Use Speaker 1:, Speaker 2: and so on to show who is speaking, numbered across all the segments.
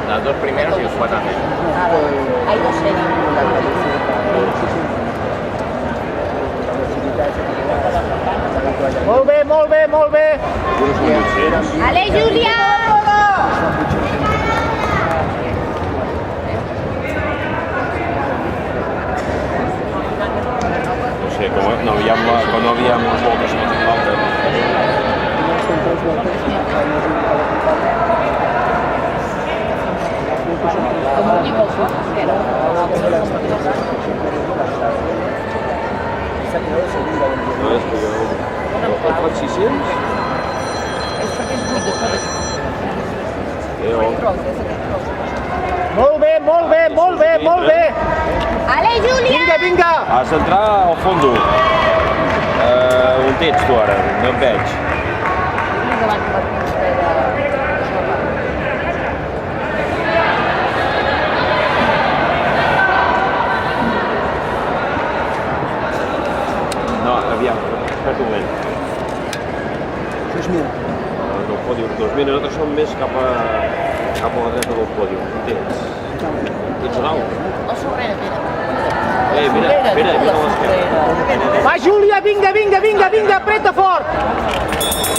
Speaker 1: las dos primeras y el 4 0.
Speaker 2: Hay dos series.
Speaker 3: Molt bé, molt bé, molt bé.
Speaker 2: Ale, Júlia!
Speaker 4: No sé, com no havíem moltes faltes.
Speaker 2: Com un llibre que era
Speaker 4: No, és que jo faig 600.
Speaker 3: Molt bé, molt bé, molt bé, molt bé.
Speaker 2: Ale, Júlia!
Speaker 3: Vinga, vinga.
Speaker 4: Has d'entrar al fondo. On ets tu ara? No et veig. No, aviam, espera un moment.
Speaker 3: 6.000.
Speaker 4: El pòdium 2.000, nosaltres som més cap a la dreta del pòdium. On ets? Ets a dalt?
Speaker 2: O sorrere, mira.
Speaker 4: Mira a l'esquerra.
Speaker 3: Va, Júlia, vinga, vinga, vinga, vinga, apreta fort.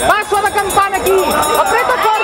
Speaker 3: Passo de campana aquí. Apreta fort.